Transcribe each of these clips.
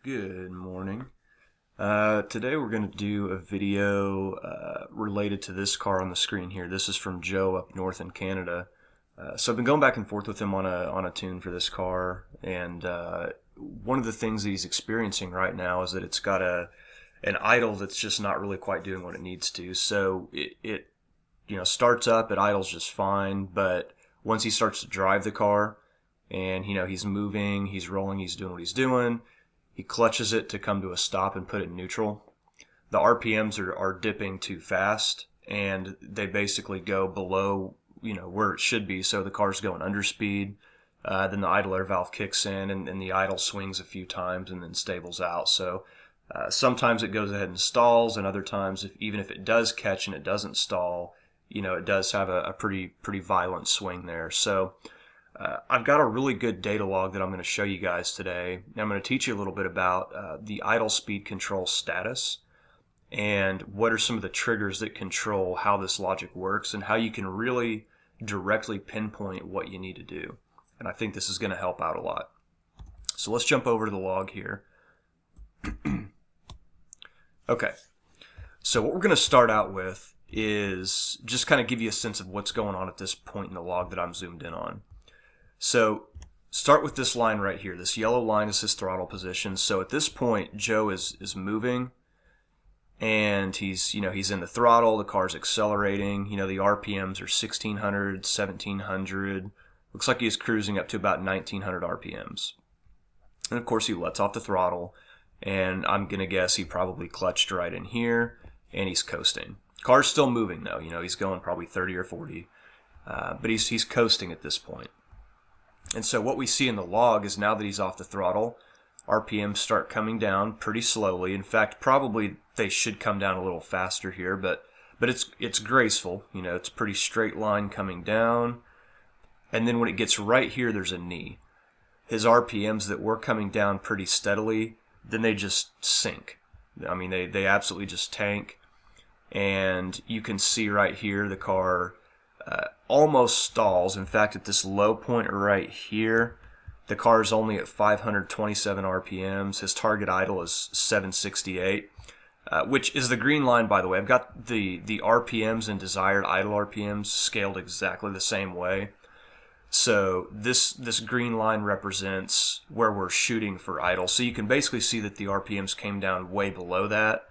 Good morning. Today we're going to do a video related to this car on the screen here. This is from Joe up north in Canada. So I've been going back and forth with him on a tune for this car, and one of the things that he's experiencing right now is that it's got an idle that's just not really quite doing what it needs to. So it starts up, it idles just fine, but once he starts to drive the car and he's moving, he's rolling, he's doing what he's doing, he clutches it to come to a stop and put it in neutral. The RPMs are dipping too fast, and they basically go below where it should be, so the car's going under speed. Then the idle air valve kicks in, and the idle swings a few times and then stables out. So sometimes it goes ahead and stalls, and other times, even if it does catch and it doesn't stall, it does have a pretty violent swing there. So I've got a really good data log that I'm going to show you guys today. I'm going to teach you a little bit about the idle speed control status and what are some of the triggers that control how this logic works and how you can really directly pinpoint what you need to do. And I think this is going to help out a lot. So let's jump over to the log here. Okay, so what we're going to start out with is just kind of give you a sense of what's going on at this point in the log that I'm zoomed in on. So start with this line right here. This yellow line is his throttle position. So at this point, Joe is moving, and he's in the throttle. The car's accelerating. The RPMs are 1600, 1700. Looks like he's cruising up to about 1900 RPMs. And of course, he lets off the throttle, and I'm gonna guess he probably clutched right in here, and he's coasting. Car's still moving though. He's going probably 30 or 40, but he's coasting at this point. And so what we see in the log is now that he's off the throttle, RPMs start coming down pretty slowly. In fact, probably they should come down a little faster here, but it's graceful. It's a pretty straight line coming down. And then when it gets right here, there's a knee. His RPMs that were coming down pretty steadily, then they just sink. I mean, they absolutely just tank. And you can see right here the car almost stalls. In fact, at this low point right here, the car is only at 527 RPMs. His target idle is 768, which is the green line, by the way. I've got the RPMs and desired idle RPMs scaled exactly the same way. So this green line represents where we're shooting for idle. So you can basically see that the RPMs came down way below that.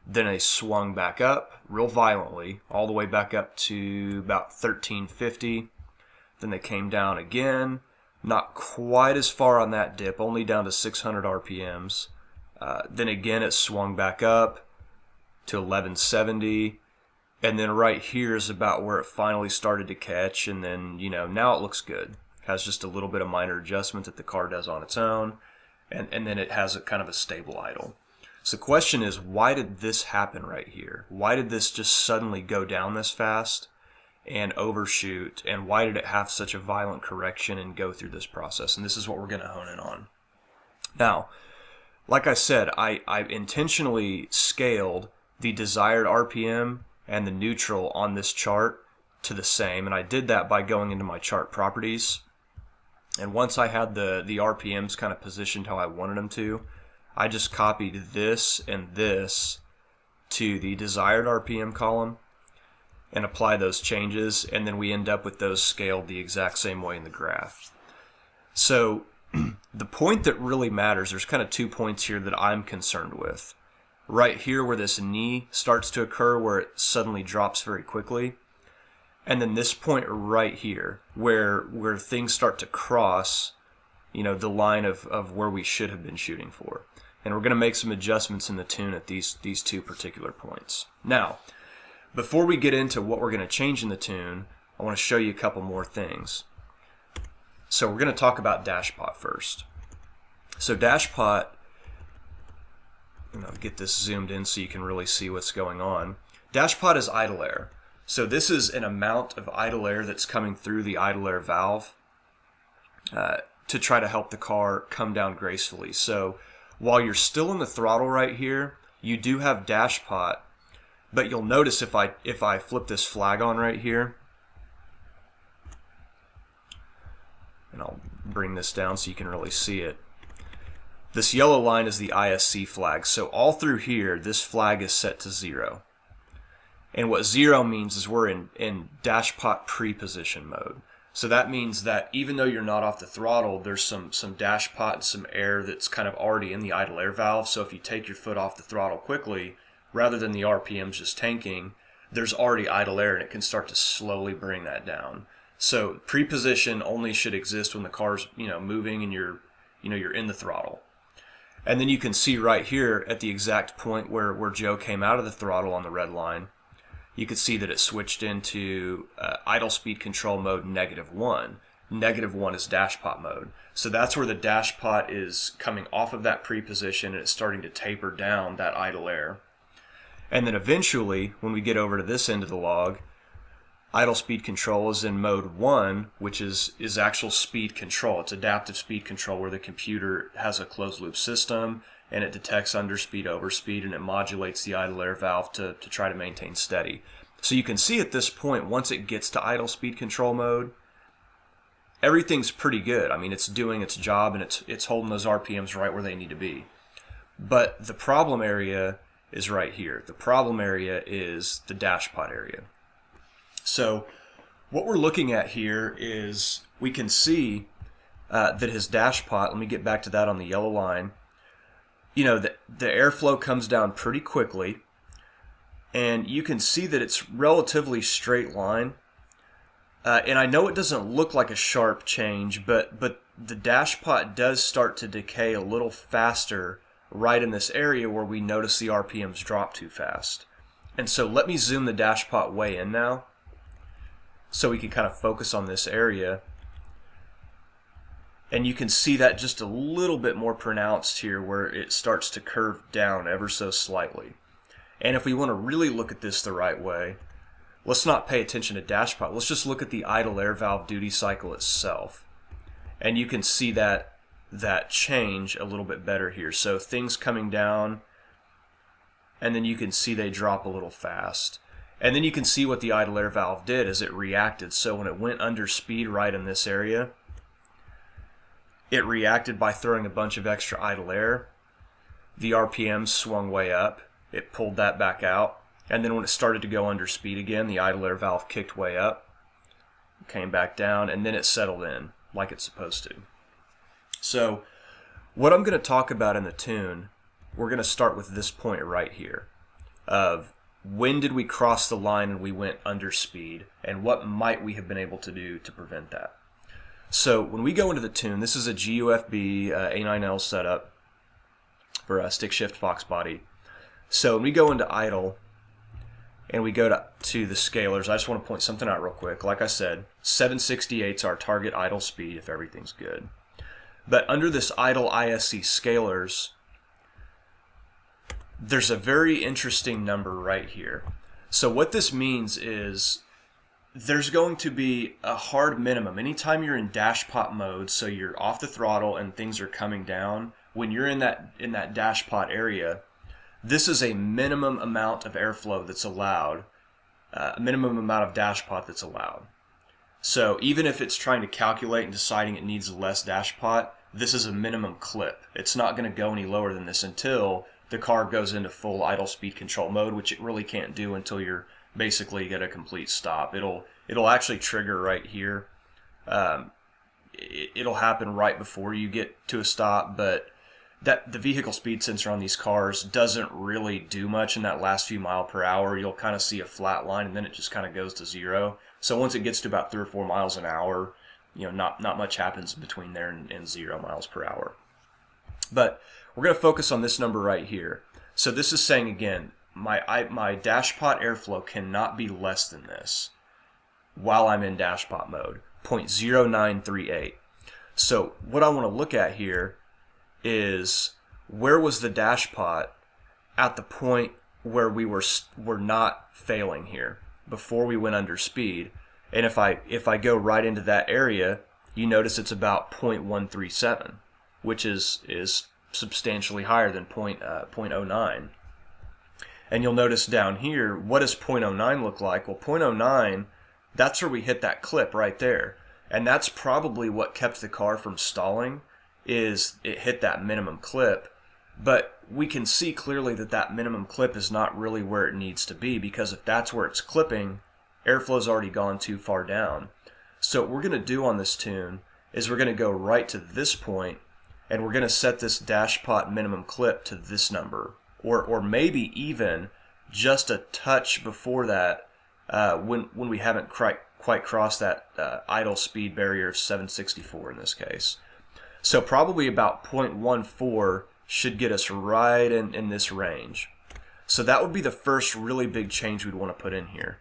Then they swung back up real violently, all the way back up to about 1350. Then they came down again, not quite as far on that dip, only down to 600 RPMs. Then again it swung back up to 1170. And then right here is about where it finally started to catch. And then, now it looks good. Has just a little bit of minor adjustment that the car does on its own. And then it has a kind of a stable idle. So the question is, why did this happen right here? Why did this just suddenly go down this fast and overshoot? And why did it have such a violent correction and go through this process? And this is what we're going to hone in on. Now, like I said, I intentionally scaled the desired RPM and the neutral on this chart to the same. And I did that by going into my chart properties. And once I had the RPMs kind of positioned how I wanted them to, I just copied this and this to the desired RPM column and apply those changes, and then we end up with those scaled the exact same way in the graph. So the point that really matters, there's kind of 2 points here that I'm concerned with. Right here where this knee starts to occur, where it suddenly drops very quickly, and then this point right here where things start to cross the line of where we should have been shooting for. And we're going to make some adjustments in the tune at these two particular points. Now, before we get into what we're going to change in the tune, I want to show you a couple more things. So we're going to talk about Dashpot first. So Dashpot, I'll get this zoomed in so you can really see what's going on. Dashpot is idle air. So this is an amount of idle air that's coming through the idle air valve to try to help the car come down gracefully. So while you're still in the throttle right here, you do have Dashpot, but you'll notice if I flip this flag on right here, and I'll bring this down so you can really see it. This yellow line is the Isc flag. So all through here, this flag is set to 0. And what 0 means is we're in Dashpot pre-position mode. So that means that even though you're not off the throttle, there's some Dashpot and some air that's kind of already in the idle air valve. So if you take your foot off the throttle quickly, rather than the RPMs just tanking, there's already idle air and it can start to slowly bring that down. So pre-position only should exist when the car's moving and you're in the throttle. And then you can see right here at the exact point where Joe came out of the throttle on the red line, you could see that it switched into idle speed control mode -1. -1 is Dashpot mode. So that's where the Dashpot is coming off of that pre-position and it's starting to taper down that idle air. And then eventually, when we get over to this end of the log, idle speed control is in mode 1, which is actual speed control. It's adaptive speed control where the computer has a closed loop system and it detects underspeed, overspeed, and it modulates the idle air valve to try to maintain steady. So you can see at this point, once it gets to idle speed control mode, everything's pretty good. I mean, it's doing its job and it's holding those RPMs right where they need to be. But the problem area is right here. The problem area is the Dashpot area. So what we're looking at here is we can see that his Dashpot, let me get back to that on the yellow line, the airflow comes down pretty quickly and you can see that it's relatively straight line. And I know it doesn't look like a sharp change, but the Dashpot does start to decay a little faster right in this area where we notice the RPMs drop too fast. And so let me zoom the Dashpot way in now, so we can kind of focus on this area. And you can see that just a little bit more pronounced here where it starts to curve down ever so slightly. And if we want to really look at this the right way, let's not pay attention to Dashpot. Let's just look at the idle air valve duty cycle itself. And you can see that change a little bit better here. So things coming down, and then you can see they drop a little fast. And then you can see what the idle air valve did as it reacted. So when it went under speed right in this area, it reacted by throwing a bunch of extra idle air. The RPMs swung way up. It pulled that back out. And then when it started to go under speed again, the idle air valve kicked way up, came back down, and then it settled in like it's supposed to. So what I'm going to talk about in the tune, we're going to start with this point right here of when did we cross the line and we went under speed, and what might we have been able to do to prevent that. So when we go into the tune, this is a GUFB A9L setup for a stick shift Fox body. So when we go into idle and we go to the scalars, I just want to point something out real quick. Like I said, 768 is our target idle speed if everything's good. But under this idle ISC scalars, there's a very interesting number right here. So what this means is there's going to be a hard minimum. Anytime you're in Dashpot mode, so you're off the throttle and things are coming down, when you're in that Dashpot area, this is a minimum amount of airflow that's allowed, a minimum amount of Dashpot that's allowed. So even if it's trying to calculate and deciding it needs less Dashpot, this is a minimum clip. It's not going to go any lower than this until the car goes into full idle speed control mode, which it really can't do until you're basically at a complete stop. It'll actually trigger right here. It'll happen right before you get to a stop, but the vehicle speed sensor on these cars doesn't really do much in that last few mile per hour. You'll kind of see a flat line and then it just kind of goes to 0. So once it gets to about 3 or 4 miles an hour, not much happens between there and 0 miles per hour. But we're going to focus on this number right here. So this is saying again, my Dashpot airflow cannot be less than this while I'm in Dashpot mode, 0.0938. So what I want to look at here is where was the Dashpot at the point where we were not failing here before we went under speed. And if I go right into that area, you notice it's about 0.137, which is substantially higher than 0.09. And you'll notice down here, what does 0.09 look like? Well, 0.09, that's where we hit that clip right there. And that's probably what kept the car from stalling is it hit that minimum clip, but we can see clearly that that minimum clip is not really where it needs to be, because if that's where it's clipping, airflow's already gone too far down. So what we're going to do on this tune is we're going to go right to this point, and we're going to set this Dashpot minimum clip to this number, or maybe even just a touch before that, when we haven't quite crossed that idle speed barrier of 764 in this case. So probably about 0.14 should get us right in this range. So that would be the first really big change we'd want to put in here.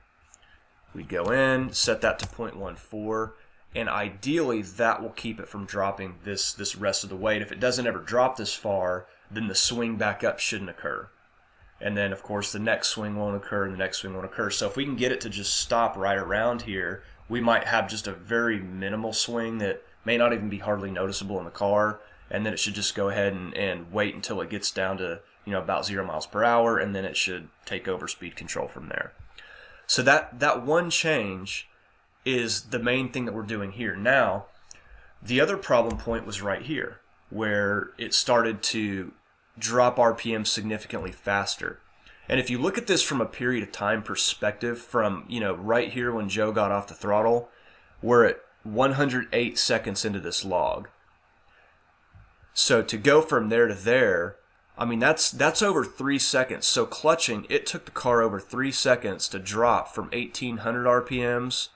We'd go in, set that to 0.14, and ideally that will keep it from dropping this rest of the way. And if it doesn't ever drop this far, then the swing back up shouldn't occur. And then, of course, the next swing won't occur, and the next swing won't occur. So if we can get it to just stop right around here, we might have just a very minimal swing that may not even be hardly noticeable in the car, and then it should just go ahead and wait until it gets down to about 0 miles per hour, and then it should take over speed control from there. So that one change is the main thing that we're doing here. Now, the other problem point was right here, where it started to drop RPM significantly faster. And if you look at this from a period of time perspective, from right here when Joe got off the throttle, we're at 108 seconds into this log. So to go from there to there, I mean, that's over 3 seconds. So clutching, it took the car over 3 seconds to drop from 1800 RPMs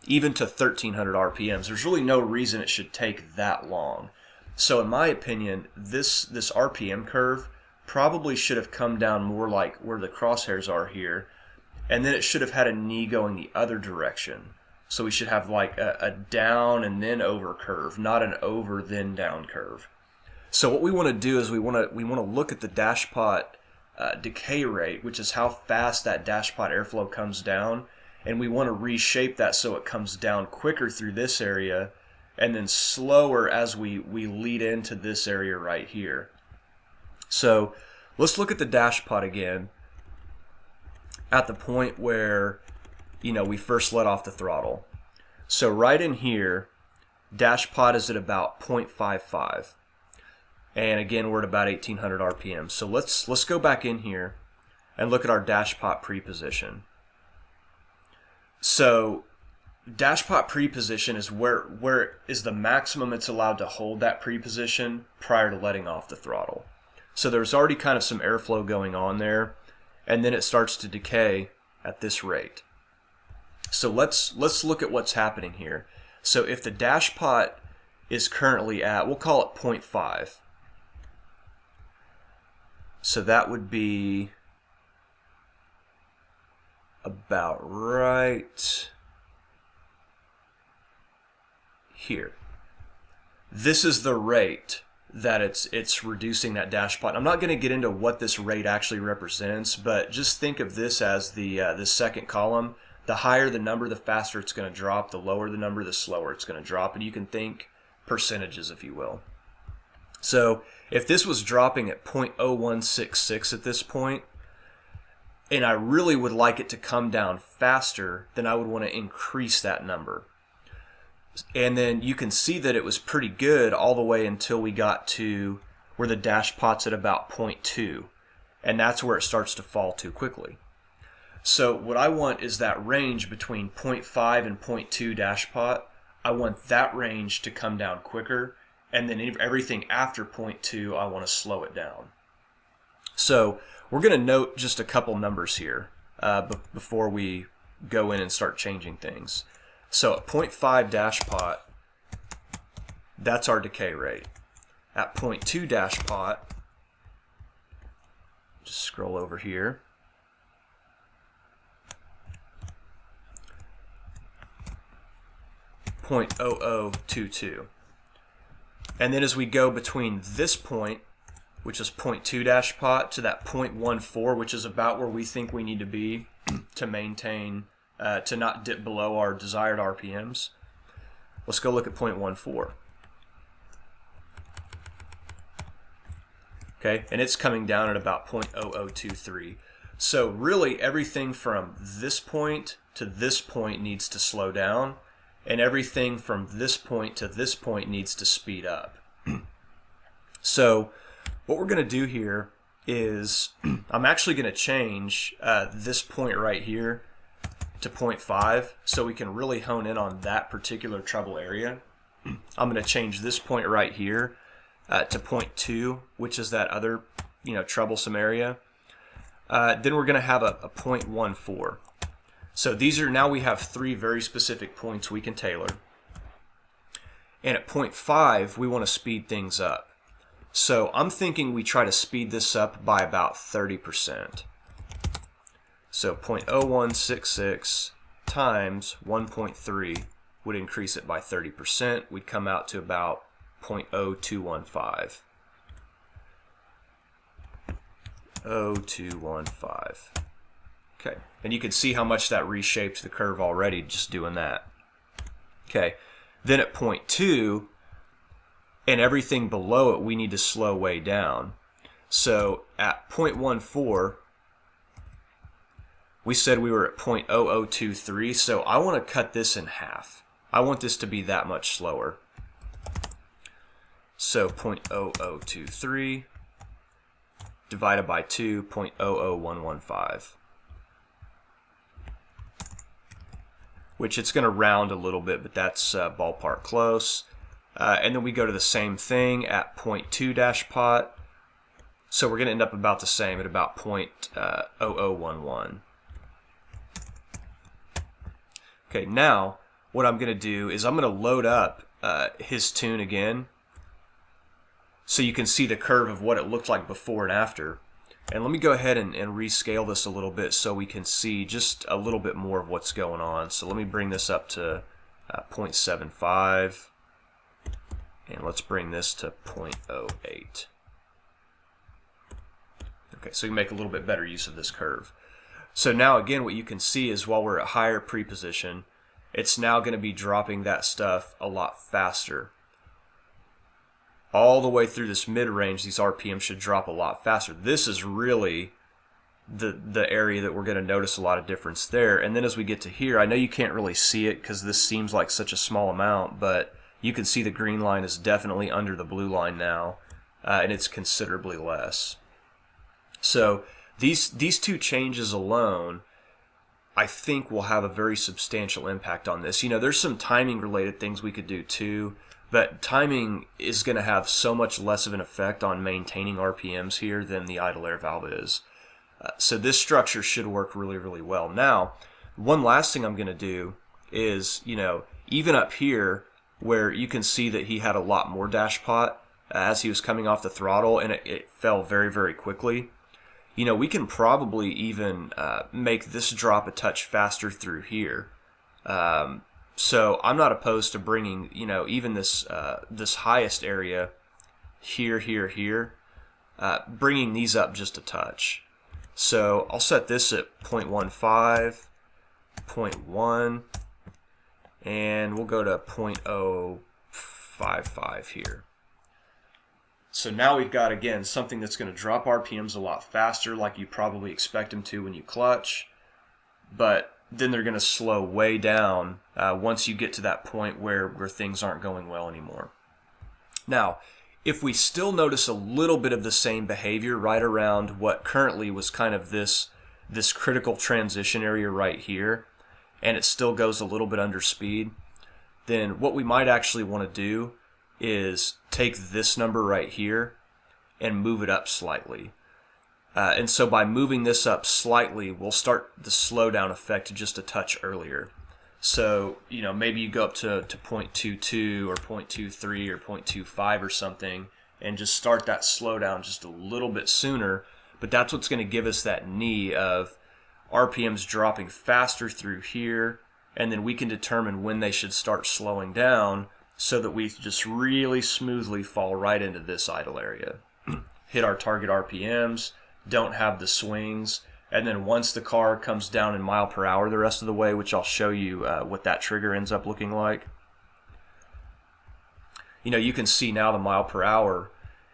even to 1300 RPMs. There's really no reason it should take that long. So in my opinion, this RPM curve probably should have come down more like where the crosshairs are here, and then it should have had a knee going the other direction. So we should have like a down and then over curve, not an over then down curve. So what we want to do is we want to look at the Dashpot decay rate, which is how fast that Dashpot airflow comes down, and we want to reshape that so it comes down quicker through this area and then slower as we lead into this area right here. So let's look at the Dashpot again at the point where we first let off the throttle. So right in here, Dashpot is at about 0.55. And again, we're at about 1800 RPM. So let's go back in here and look at our Dashpot pre-position. So Dashpot pre-position is where is the maximum it's allowed to hold that pre-position prior to letting off the throttle. So there's already kind of some airflow going on there, and then it starts to decay at this rate. So let's look at what's happening here. So if the Dashpot is currently at, we'll call it 0.5. So that would be about right here. This is the rate that it's reducing that Dashpot. I'm not going to get into what this rate actually represents, but just think of this as the second column. The higher the number, the faster it's going to drop. The lower the number, the slower it's going to drop. And you can think percentages, if you will. So if this was dropping at 0.0166 at this point, and I really would like it to come down faster, then I would want to increase that number. And then you can see that it was pretty good all the way until we got to where the Dashpot's at about 0.2. And that's where it starts to fall too quickly. So what I want is that range between 0.5 and 0.2 Dashpot. I want that range to come down quicker. And then everything after 0.2, I want to slow it down. So we're going to note just a couple numbers here before we go in and start changing things. So at 0.5 Dashpot, that's our decay rate. At 0.2 Dashpot, just scroll over here. .0022. And then as we go between this point, which is 0.2 Dashpot, to that 0.14, which is about where we think we need to be to maintain, to not dip below our desired RPMs. Let's go look at 0.14. Okay, and it's coming down at about 0.0023. So really everything from this point to this point needs to slow down, and everything from this point to this point needs to speed up. So what we're going to do here is I'm actually going to change this point right here to 0.5 so we can really hone in on that particular treble area. I'm going to change this point right here to 0.2, which is that other, troublesome area. Then we're going to have a 0.14. So these are, now we have 3 very specific points we can tailor. And at 0.5, we want to speed things up. So I'm thinking we try to speed this up by about 30%. So 0.0166 times 1.3 would increase it by 30%. We'd come out to about 0.0215. 0.0215. Okay, and you can see how much that reshaped the curve already just doing that. Okay, then at 0.2 and everything below it, we need to slow way down. So at 0.14, we said we were at 0.0023, so I want to cut this in half. I want this to be that much slower. So 0.0023 divided by 2, 0.00115. Which it's going to round a little bit, but that's ballpark close. And then we go to the same thing at 0.2 Dashpot. So we're going to end up about the same at about 0.0011. Okay, now what I'm going to do is I'm going to load up his tune again so you can see the curve of what it looked like before and after. And let me go ahead and rescale this a little bit so we can see just a little bit more of what's going on. So let me bring this up to 0.75, and let's bring this to 0.08. Okay, so we make a little bit better use of this curve. So now again, what you can see is while we're at higher pre-position, it's now going to be dropping that stuff a lot faster. All the way through this mid-range, these RPMs should drop a lot faster. This is really the area that we're going to notice a lot of difference there. And then as we get to here, I know you can't really see it because this seems like such a small amount, but you can see the green line is definitely under the blue line now, and it's considerably less. So these 2 changes alone, I think, will have a very substantial impact on this. There's some timing-related things we could do too. But timing is going to have so much less of an effect on maintaining RPMs here than the idle air valve is. So this structure should work really, really well. Now, one last thing I'm going to do is, even up here where you can see that he had a lot more Dashpot as he was coming off the throttle and it fell very, very quickly. We can probably even make this drop a touch faster through here. So I'm not opposed to bringing, even this this highest area here, bringing these up just a touch. So I'll set this at 0.15, 0.1, and we'll go to 0.055 here. So now we've got, again, something that's going to drop RPMs a lot faster, like you probably expect them to when you clutch, but then they're going to slow way down once you get to that point where things aren't going well anymore. Now, if we still notice a little bit of the same behavior right around what currently was kind of this critical transition area right here, and it still goes a little bit under speed, then what we might actually want to do is take this number right here and move it up slightly. And so by moving this up slightly, we'll start the slowdown effect just a touch earlier. So, maybe you go up to 0.22 or 0.23 or 0.25 or something and just start that slowdown just a little bit sooner. But that's what's going to give us that knee of RPMs dropping faster through here, and then we can determine when they should start slowing down so that we just really smoothly fall right into this idle area. Hit our target RPMs, don't have the swings, and then once the car comes down in mile per hour the rest of the way, which I'll show you what that trigger ends up looking like. You can see now the mile per hour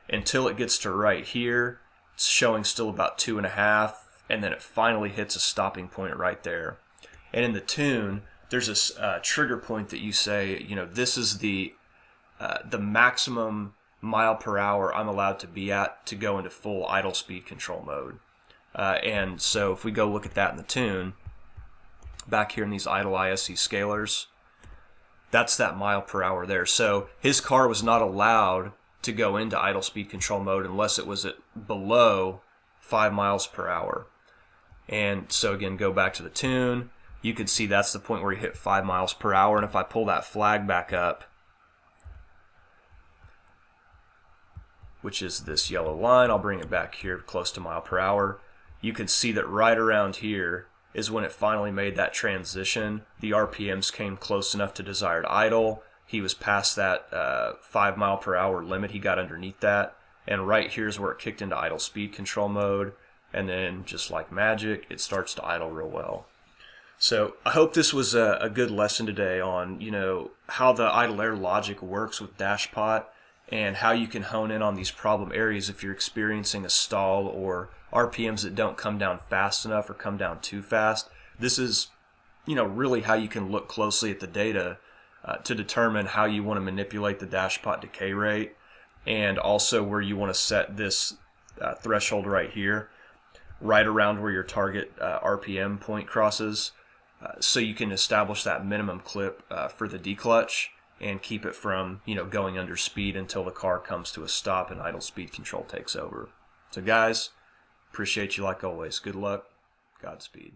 until it gets to right here, it's showing still about 2.5, and then it finally hits a stopping point right there. And in the tune, there's this trigger point that you say, this is the maximum mile per hour I'm allowed to be at to go into full idle speed control mode. And so if we go look at that in the tune, back here in these idle ISC scalars, that's that mile per hour there. So his car was not allowed to go into idle speed control mode unless it was at below 5 miles per hour. And so again, go back to the tune, you could see that's the point where he hit 5 miles per hour. And if I pull that flag back up, which is this yellow line, I'll bring it back here close to mile per hour. You could see that right around here is when it finally made that transition. The RPMs came close enough to desired idle. He was past that 5 mile per hour limit. He got underneath that. And right here is where it kicked into idle speed control mode. And then just like magic, it starts to idle real well. So I hope this was a good lesson today on, how the idle air logic works with Dashpot and how you can hone in on these problem areas if you're experiencing a stall or RPMs that don't come down fast enough or come down too fast. This is, really how you can look closely at the data to determine how you want to manipulate the Dashpot decay rate, and also where you want to set this threshold right here, right around where your target RPM point crosses, so you can establish that minimum clip for the declutch and keep it from going under speed until the car comes to a stop and idle speed control takes over. So guys, appreciate you like always. Good luck. Godspeed.